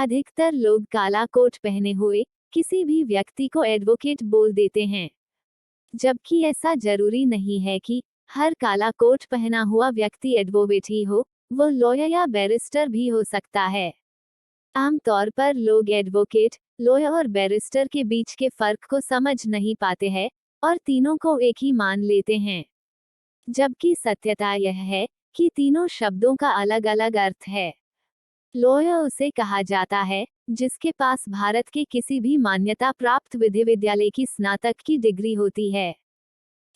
अधिकतर लोग काला कोट पहने हुए किसी भी व्यक्ति को एडवोकेट बोल देते हैं, जबकि ऐसा जरूरी नहीं है कि हर काला कोट पहना हुआ व्यक्ति एडवोकेट ही हो, वो लॉयर या बैरिस्टर भी हो सकता है। आमतौर पर लोग एडवोकेट, लॉयर और बैरिस्टर के बीच के फर्क को समझ नहीं पाते हैं और तीनों को एक ही मान लेते हैं, जबकि सत्यता यह है कि तीनों शब्दों का अलग अलग अर्थ है। लॉयर उसे कहा जाता है जिसके पास भारत के किसी भी मान्यता प्राप्त विश्वविद्यालय की स्नातक की डिग्री होती है।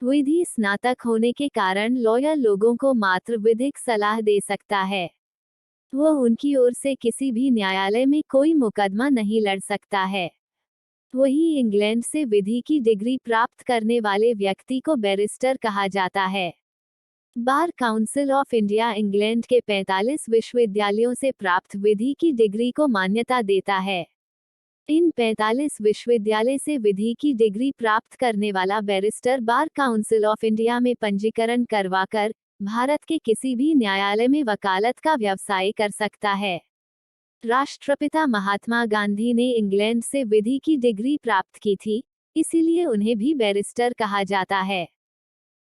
विधि स्नातक होने के कारण लॉयर लोगों को मात्र विधिक सलाह दे सकता है। वो उनकी ओर से किसी भी न्यायालय में कोई मुकदमा नहीं लड़ सकता है। वही इंग्लैंड से विधि की डिग्री प्राप्त करने वाले व्यक्ति को बैरिस्टर कहा जाता है। Bar council of India England के 45 विश्वविद्यालयों से प्राप्त विधि की डिग्री को मान्यता देता है। इन 45 विश्वविद्यालय से विधि की डिग्री प्राप्त करने वाला barrister bar council of India में पंजीकरण करवाकर भारत के किसी भी न्यायालय में वकालत का व्यवसाय कर सकता है। राष्ट्रपिता महात्मा गांधी ने इंग्लैंड से विधि की डिग्री प्राप्त की थी, इसीलिए उन्हें भी बैरिस्टर कहा जाता है।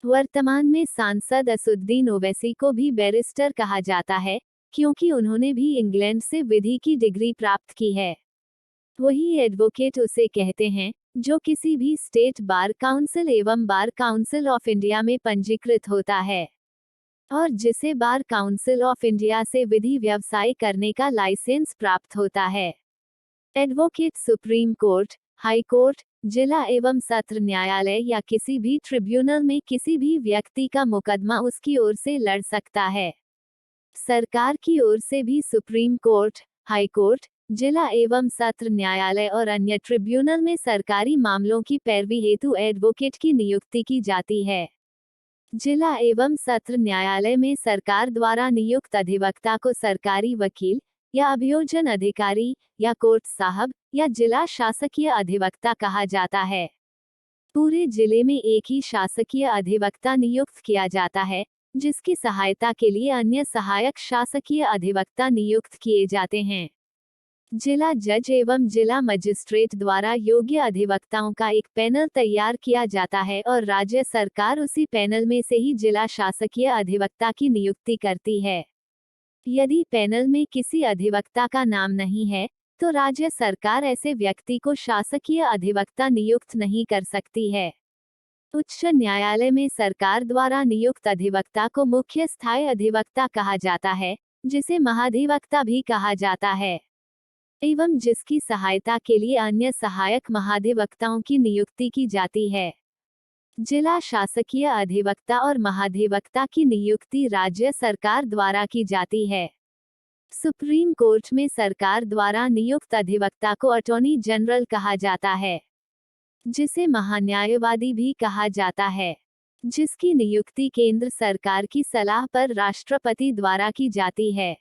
वर्तमान में सांसद असुद्दीन ओवैसी को भी बैरिस्टर कहा जाता है, क्योंकि उन्होंने भी इंग्लैंड से विधि की डिग्री प्राप्त की है। वही एडवोकेट उसे कहते हैं जो किसी भी स्टेट बार काउंसिल एवं बार काउंसिल ऑफ इंडिया में पंजीकृत होता है और जिसे बार काउंसिल ऑफ इंडिया से विधि व्यवसाय करने का लाइसेंस प्राप्त होता है। Advocate supreme court, high court, जिला एवं सत्र न्यायालय या किसी भी ट्रिब्यूनल में किसी भी व्यक्ति का मुकदमा उसकी ओर से लड़ सकता है। सरकार की ओर से भी सुप्रीम कोर्ट, हाई कोर्ट, जिला एवं सत्र न्यायालय और अन्य ट्रिब्यूनल में सरकारी मामलों की पैरवी हेतु एडवोकेट की नियुक्ति की जाती है। जिला एवं सत्र न्यायालय में सरकार द्वारा नियुक्त अधिवक्ता को सरकारी वकील या अभियोजन अधिकारी या कोर्ट साहब या जिला शासकीय अधिवक्ता कहा जाता है। पूरे जिले में एक ही शासकीय अधिवक्ता नियुक्त किया जाता है, जिसकी सहायता के लिए अन्य सहायक शासकीय अधिवक्ता नियुक्त किए जाते हैं। जिला जज एवं जिला मजिस्ट्रेट द्वारा योग्य अधिवक्ताओं का एक पैनल तैयार किया जाता है और राज्य सरकार उसी पैनल में से ही जिला शासकीय अधिवक्ता की नियुक्ति करती है। यदि पैनल में किसी अधिवक्ता का नाम नहीं है, तो राज्य सरकार ऐसे व्यक्ति को शासकीय अधिवक्ता नियुक्त नहीं कर सकती है। उच्च न्यायालय में सरकार द्वारा नियुक्त अधिवक्ता को मुख्य स्थायी अधिवक्ता कहा जाता है, जिसे महाधिवक्ता भी कहा जाता है, एवं जिसकी सहायता के लिए अन्य सहायक महाधिवक्ताओं की नियुक्ति की जाती है। जिला शासकीय अधिवक्ता और महाधिवक्ता की नियुक्ति राज्य सरकार द्वारा की जाती है। सुप्रीम कोर्ट में सरकार द्वारा नियुक्त अधिवक्ता को अटॉर्नी जनरल कहा जाता है, जिसे महान्यायवादी भी कहा जाता है, जिसकी नियुक्ति केंद्र सरकार की सलाह पर राष्ट्रपति द्वारा की जाती है।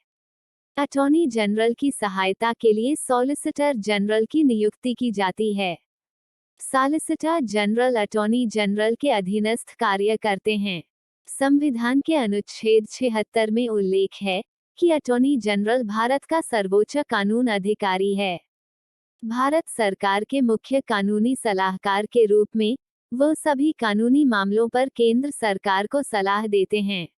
अटॉर्नी जनरल की सहायता के लिए सॉलिसिटर जनरल की नियुक्ति की जाती है। सॉलिसिटर जनरल अटॉर्नी जनरल के अधीनस्थ कार्य करते हैं। संविधान के अनुच्छेद 76 में उल्लेख है कि अटॉर्नी जनरल भारत का सर्वोच्च कानून अधिकारी है। भारत सरकार के मुख्य कानूनी सलाहकार के रूप में वो सभी कानूनी मामलों पर केंद्र सरकार को सलाह देते हैं।